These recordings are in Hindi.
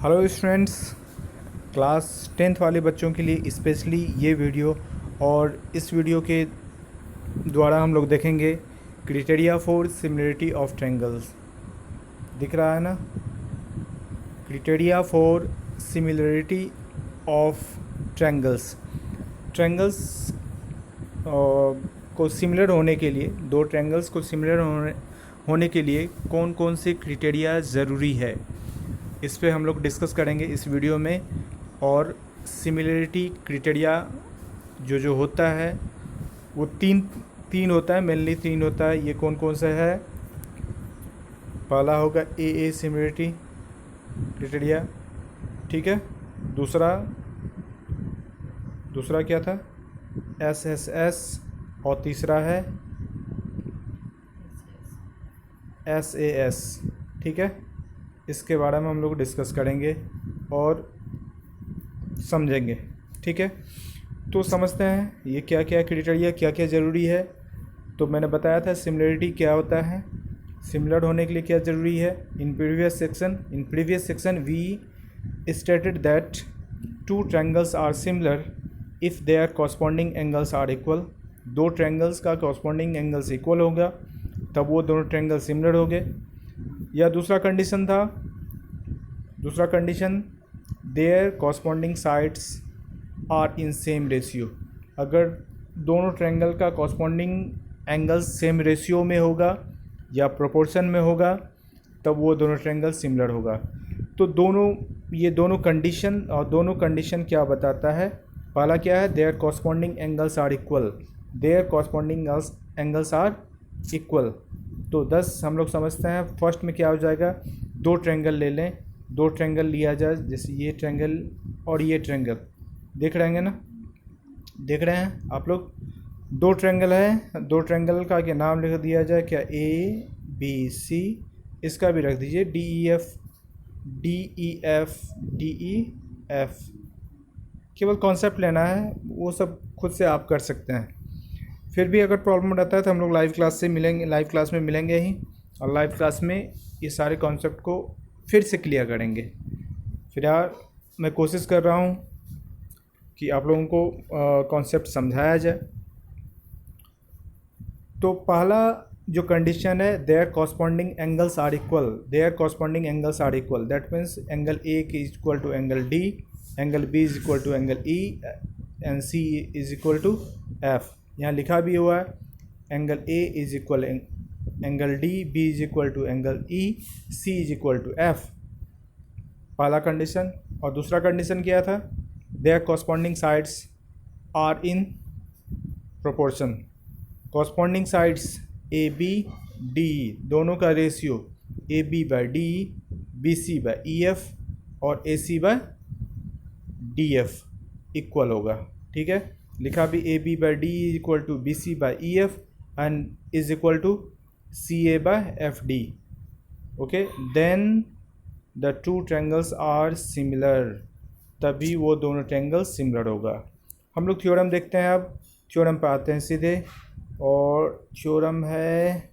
हेलो स्टूडेंट्स, क्लास 10th वाले बच्चों के लिए स्पेशली ये वीडियो। और इस वीडियो के द्वारा हम लोग देखेंगे criteria for similarity of triangles. दिख रहा है ना, criteria for similarity of triangles. Triangles को सिमिलर होने के लिए, दो ट्रायंगल्स को सिमिलर होने के लिए कौन कौन से क्राइटेरिया ज़रूरी है, इस पे हम लोग डिस्कस करेंगे इस वीडियो में। और सिमिलरिटी क्राइटेरिया जो जो होता है वो तीन होता है, मेनली तीन होता है। ये कौन कौन सा है? पहला होगा ए सिमिलरिटी क्राइटेरिया, ठीक है। दूसरा क्या था? एस। और तीसरा है एस, ठीक है। इसके बारे में हम लोग डिस्कस करेंगे और समझेंगे, ठीक है। तो समझते हैं ये क्या क्या क्राइटेरिया, क्या क्या ज़रूरी है। तो मैंने बताया था सिमिलरिटी क्या होता है, सिमिलर होने के लिए क्या ज़रूरी है। In previous section we stated that two triangles are similar if their corresponding angles are equal. दो ट्रायंगल्स का कॉरस्पॉन्डिंग एंगल्स इक्वल होगा तब वो दोनों ट्रायंगल सिमिलर हो गए। या दूसरा condition their corresponding sides are in same ratio. अगर दोनों ट्रायंगल का कॉरस्पॉन्डिंग एंगल सेम रेशियो में होगा या प्रोपोर्शन में होगा तब वो दोनों ट्रायंगल सिमिलर होगा। तो ये दोनों कंडीशन क्या बताता है? पहला क्या है? Their corresponding angles are equal. तो 10 हम लोग समझते हैं। फर्स्ट में क्या हो जाएगा? दो ट्रायंगल ले लें, दो ट्रायंगल लिया जाए, जैसे ये ट्रायंगल और ये ट्रायंगल। देख रहे हैं आप लोग? दो ट्रायंगल है, दो ट्रायंगल का क्या नाम लिख दिया जाए? क्या ABC, इसका भी रख दीजिए DEF। केवल कॉन्सेप्ट लेना है, वो सब खुद से आप कर सकते हैं। फिर भी अगर प्रॉब्लम रहता है तो हम लोग लाइव क्लास में मिलेंगे ही, और लाइव क्लास में ये सारे कॉन्सेप्ट को फिर से क्लियर करेंगे। फिर यार मैं कोशिश कर रहा हूँ कि आप लोगों को कॉन्सेप्ट समझाया जाए। तो पहला जो कंडीशन है, their corresponding angles are equal. That means angle A is equal to angle D, angle B is equal to angle E, and C is equal to F. यहाँ लिखा भी हुआ है angle A is equal angle D, B is equal to angle E, C is equal to F. पहला कंडीशन। और दूसरा कंडीशन क्या था? Their corresponding sides are in proportion. Corresponding sides A B D E, दोनों का ratio A B by D E, B C by E F और A C by D F equal होगा, ठीक है। लिखा भी A B by D is equal to B C by E F and is equal to C A by F D. Okay, then the two triangles are similar, तभी वो दोनों ट्रायंगल सिमिलर होगा। हम लोग थ्योरम देखते हैं। अब थ्योरम पे आते हैं सीधे, और थ्योरम है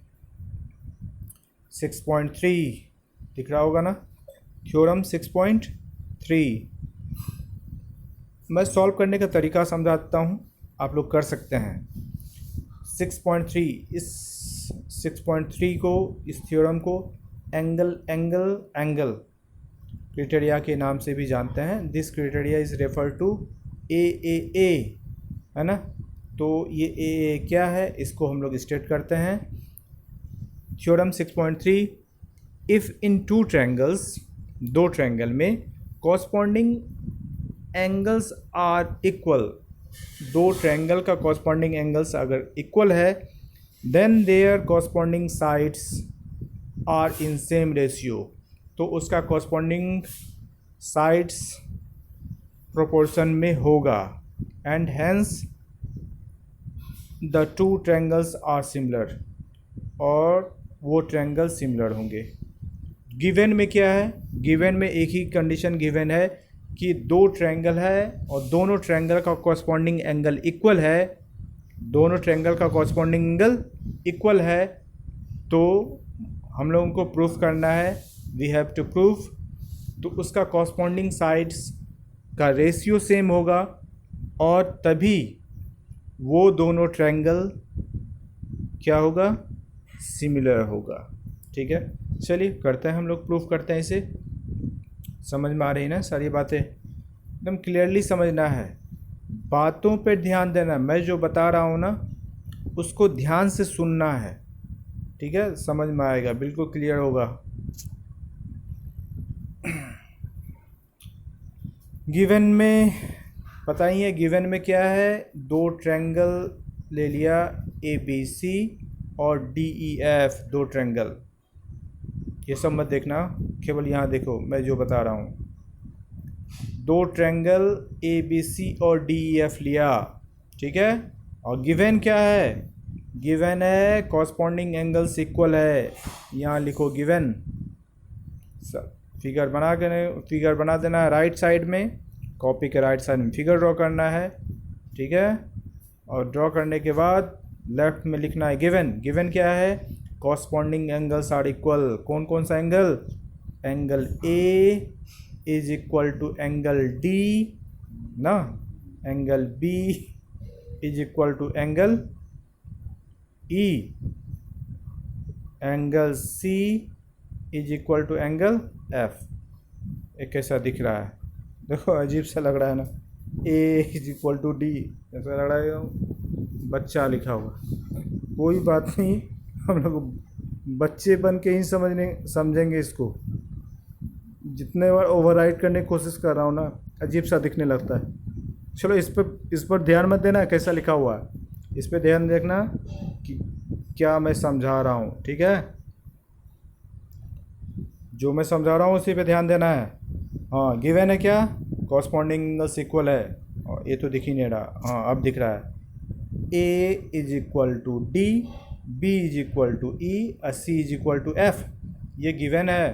6.3, दिख रहा होगा ना, थ्योरम 6.3। मैं सॉल्व करने का तरीका समझाता हूँ, आप लोग कर सकते हैं। 6.3, इस 6.3 को, इस थ्योरम को एंगल क्राइटेरिया के नाम से भी जानते हैं। This criteria is refer to a, है ना। तो ये ए क्या है, इसको हम लोग स्टेट करते हैं। Theorem 6.3, if in two triangles, दो ट्रायंगल में कॉरस्पॉन्डिंग एंगल्स आर इक्वल, दो ट्रायंगल का कॉरस्पॉन्डिंग एंगल्स अगर इक्वल है, then their corresponding sides are in same ratio. तो उसका कॉरस्पॉन्डिंग साइड्स प्रोपोर्शन में होगा, and hence the two triangles are similar, और वो ट्रायंगल सिमिलर होंगे। गिवन में क्या है? गिवन में एक ही कंडीशन गिवन है कि दो ट्रायंगल है और दोनों ट्रायंगल का कॉरस्पॉन्डिंग एंगल इक्वल है, तो हम लोगों को प्रूफ करना है। वी हैव टू प्रूफ तो उसका कॉरस्पॉन्डिंग साइड्स का रेशियो सेम होगा और तभी वो दोनों ट्रायंगल क्या होगा, सिमिलर होगा। ठीक है, चलिए करते हैं, हम लोग प्रूफ करते हैं इसे। समझ में आ रही ना सारी बातें, एकदम क्लियरली समझना है, बातों पे ध्यान देना, मैं जो बता रहा हूँ ना उसको ध्यान से सुनना है। ठीक है, समझ में आएगा, बिल्कुल क्लियर होगा। गिवन में बताइए, गिवन में क्या है, दो ट्रायंगल ले लिया ए बी सी और डी ई एफ, दो ट्रायंगल। ये सब मत देखना, केवल यहाँ देखो मैं जो बता रहा हूँ। दो ट्रायंगल ए बी सी और डी ई एफ लिया, ठीक है, और गिवन क्या है, गिवन है कॉरस्पॉन्डिंग एंगल्स इक्वल है। यहाँ लिखो गिवन, फिगर बना देना है राइट साइड में, कॉपी के राइट साइड में फिगर ड्रॉ करना है। ठीक है, और ड्रॉ करने के बाद लेफ्ट में लिखना है गिवन। गिवन क्या है, कॉरस्पॉन्डिंग एंगल्स आर इक्वल। कौन कौन सा angle, angle A is equal to angle D ना, angle B is equal to angle E, angle C is equal to angle F. एक कैसा दिख रहा है, देखो अजीब सा लग रहा है ना, ए इज इक्वल टू डी, ऐसा लग रहा है बच्चा लिखा हुआ। कोई बात नहीं, हम लोग बच्चे बन के ही समझेंगे इसको। जितने बार ओवरराइड करने की कोशिश कर रहा हूँ ना, अजीब सा दिखने लगता है। चलो इस पर ध्यान मत देना कैसा लिखा हुआ है, इस पर ध्यान देखना कि क्या मैं समझा रहा हूँ। ठीक है, जो मैं समझा रहा हूँ उसी पे ध्यान देना है। हाँ, गिवन है क्या, कॉरस्पॉन्डिंग एंगल्स इक्वल है, और ये तो दिख ही नहीं रहा, हाँ अब दिख रहा है, A is equal to D, B is equal to E, C is equal to F, ये गिवन है।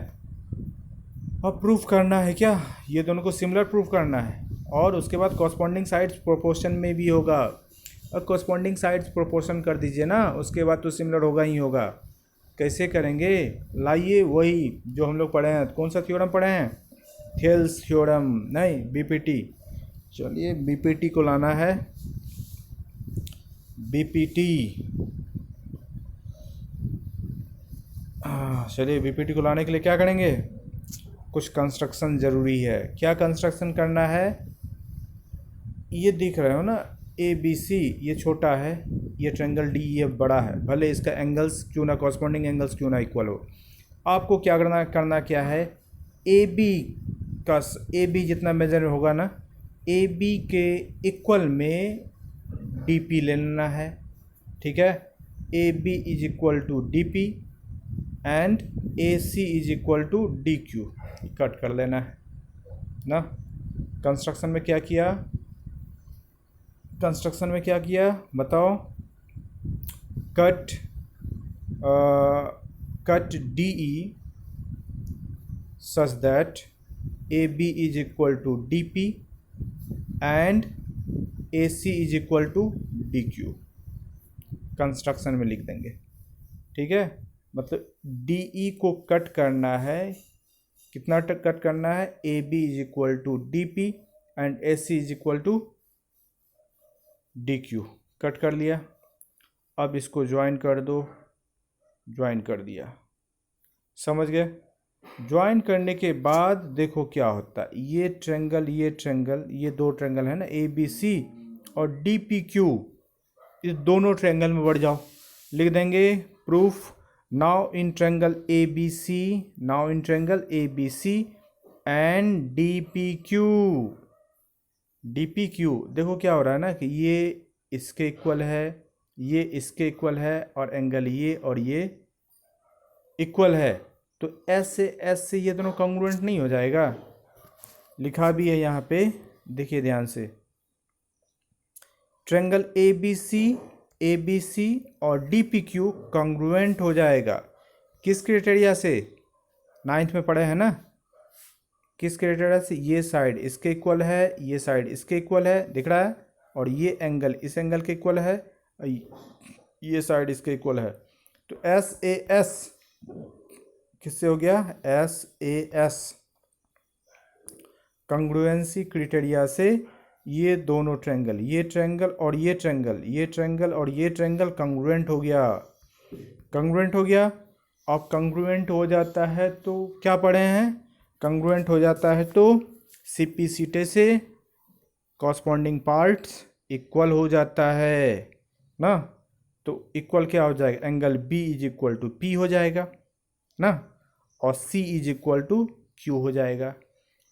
अब प्रूफ करना है क्या, ये दोनों को सिमिलर प्रूफ करना है, और उसके बाद कॉरस्पॉन्डिंग साइड्स प्रोपोर्शन में भी होगा। अब कॉरस्पॉन्डिंग साइड्स प्रोपोर्शन कर दीजिए ना, उसके बाद तो सिमिलर होगा ही होगा। कैसे करेंगे, लाइए वही जो हम लोग पढ़े हैं। कौन सा थ्योरम पढ़े हैं, थेल्स थ्योरम, नहीं बीपीटी। चलिए बीपीटी को लाना है, बीपीटी। चलिए बीपीटी को लाने के लिए क्या करेंगे, कुछ कंस्ट्रक्शन ज़रूरी है। क्या कंस्ट्रक्शन करना है, ये दिख रहे हो ना ए बी सी, ये छोटा है, ये ट्रायंगल डी ये बड़ा है, भले इसका एंगल्स क्यों ना, कॉरस्पॉन्डिंग एंगल्स क्यों ना इक्वल हो। आपको क्या करना क्या है, ए बी जितना मेजर होगा ना, ए बी के इक्वल में डी पी ले लेना है। ठीक है, A B is equal to D P and A C is equal to D Q, cut कर लेना है ना। कंस्ट्रक्शन में क्या किया, बताओ, cut D E such that A B is equal to D P and A C is equal to D Q, construction में लिख देंगे। ठीक है, मतलब डी ई को कट करना है, कितना कट करना है, A B is equal to D P and A C is equal to D Q, cut कर लिया। अब इसको ज्वाइन कर दो, ज्वाइन कर दिया, समझ गए। ज्वाइन करने के बाद देखो क्या होता है, ये ट्रायंगल ये दो ट्रायंगल है ना ए बी सी और डी पी क्यू, इस दोनों ट्रायंगल में बढ़ जाओ, लिख देंगे proof. Now in triangle A B C and D P Q, देखो क्या हो रहा है ना कि ये इसके इक्वल है, ये इसके इक्वल है, और एंगल ये और ये इक्वल है, तो एस से ये दोनों कॉन्ग्रुएंट नहीं हो जाएगा। लिखा भी है यहाँ पे, देखिए ध्यान से, ट्रायंगल ए बी सी और डी पी क्यू कॉन्ग्रुएंट हो जाएगा। किस क्राइटेरिया से, 9th में पढ़े हैं ना, किस क्राइटेरिया से, ये साइड इसके इक्वल है, ये साइड इसके इक्वल है, दिख रहा है, और ये एंगल इस एंगल के इक्वल है, ये साइड इसके इक्वल है, तो एस ए एस किससे हो गया, एस ए एस कंग्रुएंसी क्राइटेरिया से ये दोनों ट्रायंगल, ये ट्रायंगल और ये ट्रायंगल, ये ट्रायंगल और ये ट्रायंगल कंग्रुएंट हो गया, कंग्रुएंट हो गया। अब कंग्रुएंट हो जाता है तो क्या पढ़े हैं, कंग्रुएंट हो जाता है तो सीपीसीटी से कॉरस्पॉन्डिंग पार्ट्स इक्वल हो जाता है ना। तो इक्वल क्या हो जाएगा, angle B is equal to P हो जाएगा ना, और C is equal to Q हो जाएगा।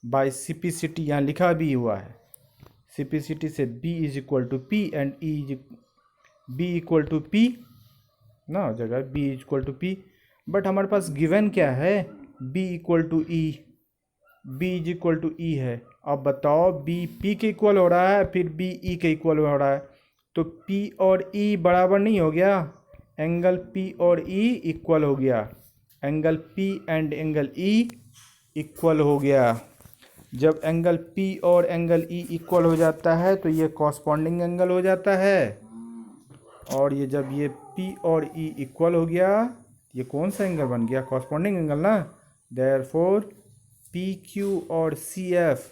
बाय सीपीसीटी यहाँ लिखा भी हुआ है, सीपीसीटी से B is equal to P and B equal to P ना हो जाएगा, B is equal to P. But हमारे पास गिवन क्या है, B equal to E, B is equal to E है। अब बताओ बी पी के इक्वल हो रहा है, फिर बी ई के इक्वल हो रहा है, तो P और E बराबर नहीं हो गया, एंगल P और E इक्वल हो गया, angle P and angle E equal हो गया। जब एंगल P और एंगल E इक्वल हो जाता है तो ये कॉरस्पॉन्डिंग एंगल हो जाता है, और ये जब ये P और E इक्वल हो गया, ये कौन सा एंगल बन गया, कॉरस्पॉन्डिंग एंगल ना। देयरफॉर PQ और CF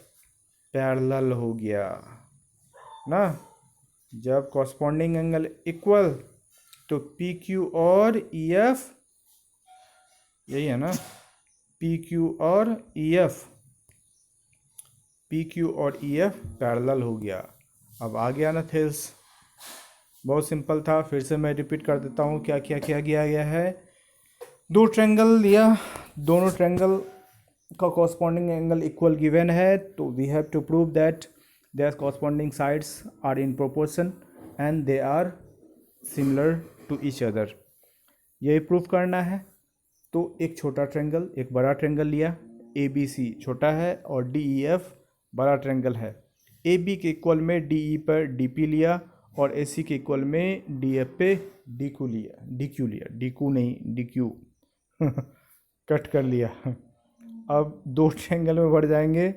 पैरेलल हो गया ना। जब कॉरस्पॉन्डिंग एंगल इक्वल तो PQ और EF, यही है ना, PQ और EF, PQ और EF पैरेलल हो गया। अब आ गया ना थेल्स, बहुत सिंपल था। फिर से मैं रिपीट कर देता हूँ क्या क्या किया गया है। दो ट्रायंगल लिया, दोनों ट्रायंगल का कॉरस्पॉन्डिंग एंगल इक्वल गिवन है, तो we have to prove that their corresponding sides are in proportion and they are similar to each other। यही प्रूफ करना है। तो एक छोटा ट्रायंगल एक बड़ा ट्रायंगल लिया, ABC छोटा है और DEF बड़ा ट्रायंगल है। AB के इक्वल में DE पर DP लिया और AC के इक्वल में DF पे DQ लिया, DQ नहीं DQ कट कर लिया। अब दो ट्रायंगल में बढ़ जाएंगे,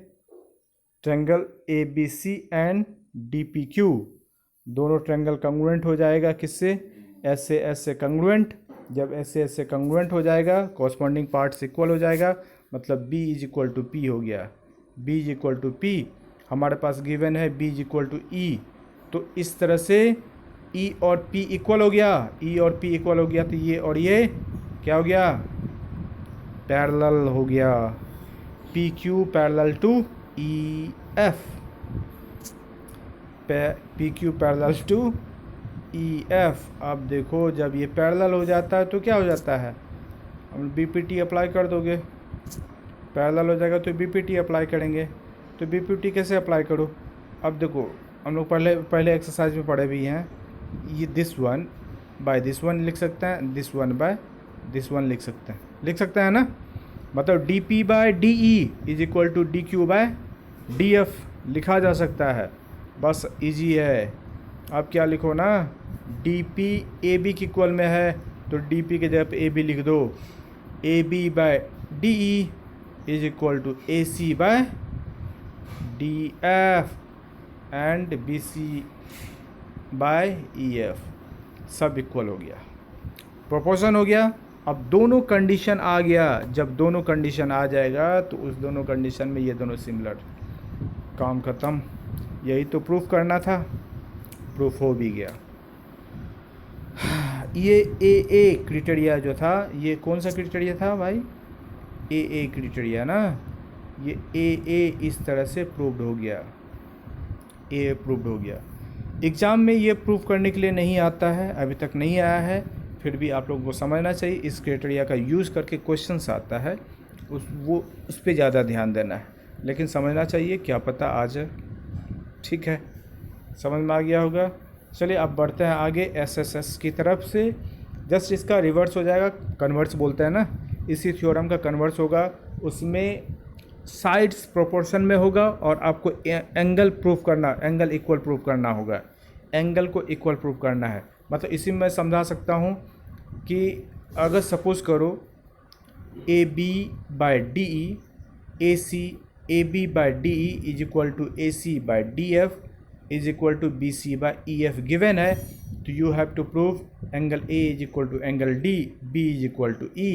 ट्रायंगल ABC एंड DPQ, दोनों ट्रायंगल कंग्रुएंट हो जाएगा किससे, S से S से कंग्रुएंट। जब S से S से कंग्रुएंट हो जाएगा, कॉरस्पॉन्डिंग पार्ट्स इक्वल हो जाएगा, मतलब B is equal to P हो गया। B is equal to P हमारे पास गिवन है, B is equal to E, तो इस तरह से E और P इक्वल हो गया, E और P इक्वल हो गया, तो ये और ये क्या हो गया, पैरेलल हो गया। PQ parallel to EF, PQ parallel to EF। अब देखो जब ये पैरेलल हो जाता है तो क्या हो जाता है, हम BPT अप्लाई कर दोगे, पैरेलल हो जाएगा तो BPT अप्लाई करेंगे। तो BPT कैसे अप्लाई करो, अब देखो हम लोग पहले एक्सरसाइज में पढ़े भी हैं, ये this one by this one लिख सकते हैं, this one by this one लिख सकते हैं ना। मतलब DP by DE is equal to DQ by DF लिखा जा सकता है, बस इजी है। अब क्या लिखो ना, DP AB के इक्वल में है तो DP के जगह पे AB लिख दो, AB by DE is equal to AC by DF and BC by EF, सब इक्वल हो गया, प्रोपोर्शन हो गया। अब दोनों कंडीशन आ गया, जब दोनों कंडीशन आ जाएगा तो उस दोनों कंडीशन में ये दोनों सिमिलर, काम ख़त्म। यही तो प्रूफ करना था, प्रूफ हो भी गया। ये AA क्राइटेरिया जो था, ये कौन सा क्राइटेरिया था भाई, AA क्राइटेरिया ना, ये AA इस तरह से प्रूव्ड हो गया, AA प्रूव्ड हो गया। एग्ज़ाम में ये प्रूफ करने के लिए नहीं आता है, अभी तक नहीं आया है, फिर भी आप लोगों को समझना चाहिए। इस क्राइटेरिया का यूज़ करके क्वेश्चंस आता है, उस पर ज़्यादा ध्यान देना है, लेकिन समझना चाहिए, क्या पता आ जाए। ठीक है, समझ में आ गया होगा। चलिए अब बढ़ते हैं आगे SSS की तरफ से। जस्ट इसका रिवर्स हो जाएगा, कन्वर्स बोलते हैं ना, इसी थ्योरम का कन्वर्स होगा। उसमें साइड्स प्रोपोर्शन में होगा और आपको एंगल प्रूफ करना, एंगल इक्वल प्रूफ करना होगा, एंगल को इक्वल प्रूफ करना है। मतलब इसी में मैं समझा सकता हूँ कि अगर सपोज़ करो AB by DE, AB by DE is equal to AC by DF is equal to BC by EF given है, तो you have to prove angle A is equal to angle D, B is equal to E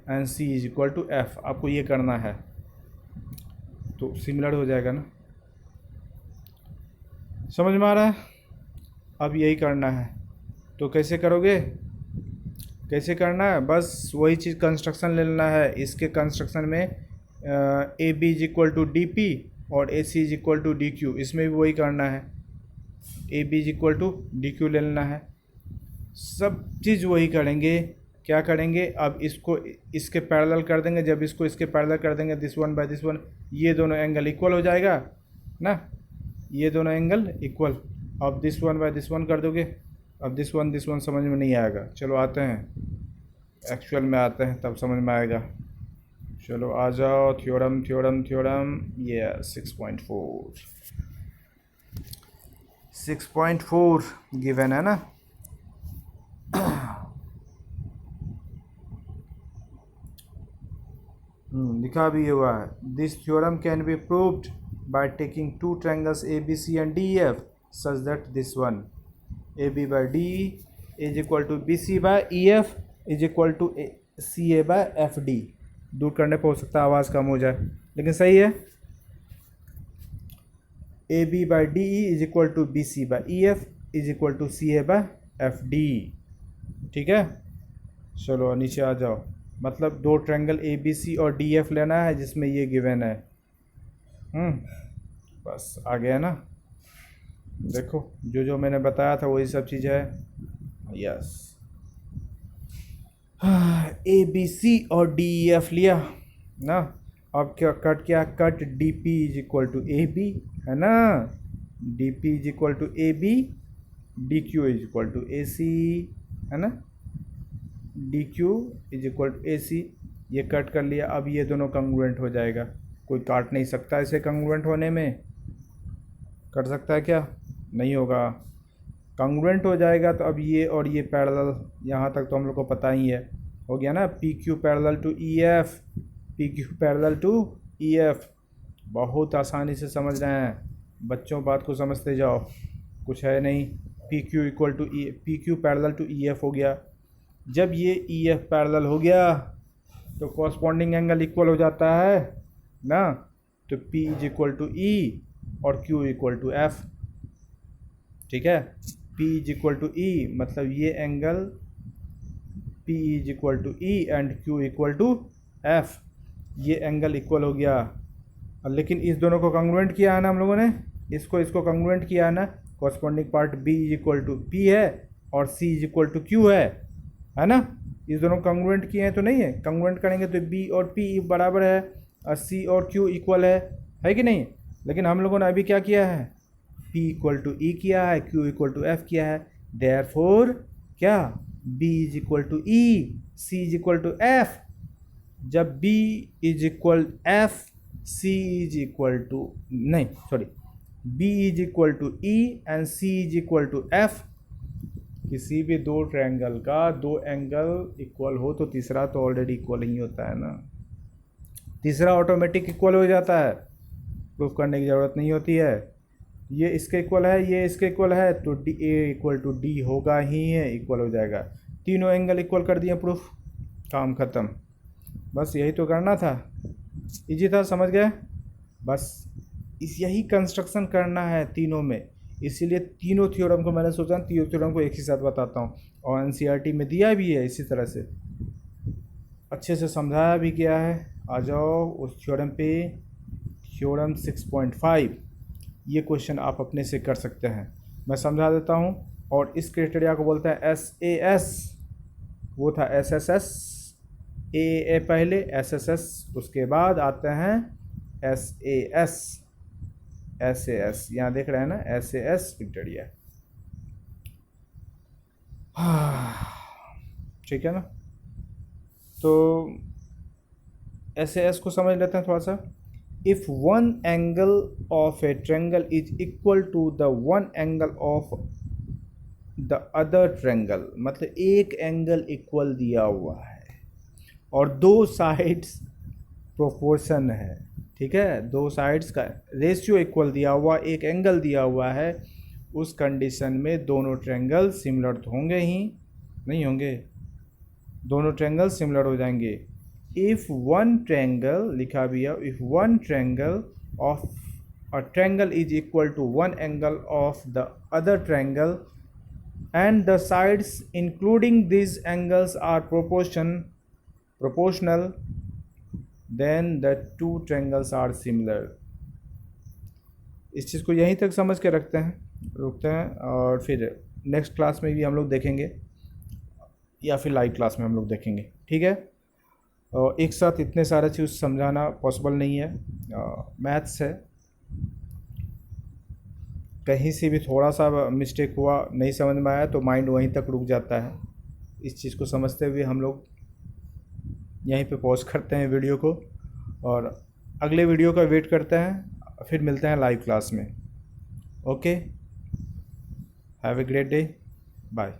and C is equal to F। आपको ये करना है, तो सिमिलर हो जाएगा ना। समझ में आ रहा है? अब यही करना है। तो कैसे करोगे, कैसे करना है, बस वही चीज़ कंस्ट्रक्शन ले लेना है। इसके कंस्ट्रक्शन में A B is equal to D P और A C is equal to D Q, इसमें भी वही करना है। A B is equal to D Q ले लेना है। सब चीज़ वही करेंगे। क्या करेंगे, अब इसको इसके पैरेलल कर देंगे। जब इसको इसके पैरेलल कर देंगे, this one by this one, ये दोनों एंगल इक्वल हो जाएगा ना, ये दोनों एंगल इक्वल। अब this one by this one कर दोगे। अब दिस वन समझ में नहीं आएगा। चलो आते हैं एक्चुअल में, आते हैं तब समझ में आएगा। चलो आ जाओ, थ्योरम थ्योरम थ्योरम, ये 6.4 6.4 गिवन है ना। लिखा भी हुआ है, this theorem can be proved by taking two triangles A B C and D F such that this one A B by D is equal to B C by E F is equal to C A by F D. दूर करने पर हो सकता है आवाज़ कम हो जाए, लेकिन सही है। A B by D is equal to B C by E F is equal to C A by F D. ठीक है, चलो नीचे आ जाओ। मतलब दो ट्रायंगल ए बी सी और डी एफ लेना है जिसमें ये गिवन है। बस आ गया ना। देखो जो जो मैंने बताया था वही सब चीज़ है। यस, ए बी सी और डी एफ लिया ना। अब क्या कट, क्या cut, D P is equal to A B है ना, D P is equal to A B, D Q is equal to A C है ना, D Q is equal to A C. ये कट कर लिया। अब ये दोनों कंग्रुएंट हो जाएगा। कोई काट नहीं सकता इसे कंग्रुएंट होने में। कर सकता है क्या? नहीं होगा। कंग्रुएंट हो जाएगा तो अब ये और ये पैरेलल, यहाँ तक तो हम लोग को पता ही है, हो गया ना। P Q parallel to E F, P Q parallel to E F. बहुत आसानी से समझ रहे हैं बच्चों, बात को समझते जाओ, कुछ है नहीं। P Q equal to E, P Q parallel to E F हो गया। जब ये ई एफ पैरेलल हो गया तो कॉरस्पॉन्डिंग एंगल इक्वल हो जाता है ना। तो P is equal to E और Q इक्वल टू एफ। ठीक है, P is equal to E मतलब ये angle P is equal to E and Q equal to F. ये एंगल इक्वल हो गया। लेकिन इस दोनों को कंग्रुएंट किया है ना हम लोगों ने, इसको इसको कंग्रुएंट किया है ना। Corresponding part B is equal to P है और C is equal to Q है ना। इस दोनों कंग्रुएंट किए हैं तो नहीं है, कंग्रुएंट करेंगे तो B और P बराबर है और C और Q इक्वल है कि नहीं। लेकिन हम लोगों ने अभी क्या किया है, P इक्वल टू E किया है, Q इक्वल टू F किया है। देयरफॉर क्या, B is equal to E, C is equal to F। जब B is equal F, C is equal to, नहीं sorry, B is equal to E and C is equal to F। किसी भी दो ट्रायंगल का दो एंगल इक्वल हो तो तीसरा तो ऑलरेडी इक्वल ही होता है ना। तीसरा ऑटोमेटिक इक्वल हो जाता है, प्रूफ करने की ज़रूरत नहीं होती है। ये इसके इक्वल है, ये इसके इक्वल है, तो D A equal to D होगा ही है, इक्वल हो जाएगा। तीनों एंगल इक्वल कर दिए, प्रूफ, काम ख़त्म। बस यही तो करना था, इजी था, समझ गए। बस यही कंस्ट्रक्शन करना है तीनों में। इसीलिए तीनों थ्योरम को मैंने सोचा तीनों थ्योरम को एक ही साथ बताता हूँ, और एनसीईआरटी में दिया भी है इसी तरह से, अच्छे से समझाया भी गया है। आ जाओ उस थ्योरम पे, थ्योरम 6.5। ये क्वेश्चन आप अपने से कर सकते हैं, मैं समझा देता हूँ। और इस क्राइटेरिया को बोलते हैं SAS, वो था SSS, A पहले, SSS उसके बाद आते हैं SAS। यहाँ देख रहे हैं ना, SAS क्राइटेरिया। ठीक है ना। तो SAS को समझ लेते हैं थोड़ा सा। If one angle of a triangle is equal to the one angle of the other triangle, मतलब एक एंगल इक्वल दिया हुआ है और दो साइड्स प्रोपोर्शन है, ठीक है, दो साइड्स का रेशियो इक्वल दिया हुआ, एक एंगल दिया हुआ है, उस कंडीशन में दोनों ट्रायंगल सिमिलर तो होंगे ही, नहीं होंगे, दोनों ट्रायंगल सिमिलर हो जाएंगे। इफ़ वन ट्रायंगल लिखा भी है, if one triangle of a triangle is equal to one angle of the other triangle and the sides including these angles are proportional, then the two triangles are similar. इस चीज़ को यहीं तक समझ के रुकते हैं और फिर नेक्स्ट क्लास में भी हम लोग देखेंगे या फिर लाइव क्लास में हम लोग देखेंगे, ठीक है। और एक साथ इतने सारे चीज़ समझाना पॉसिबल नहीं है, मैथ्स है, कहीं से भी थोड़ा सा मिस्टेक हुआ, नहीं समझ में आया तो माइंड वहीं तक रुक जाता है। इस चीज़ को समझते हुए हम लोग यहीं पे पॉज करते हैं वीडियो को और अगले वीडियो का वेट करते हैं, फिर मिलते हैं लाइव क्लास में। Okay, have a great day, bye.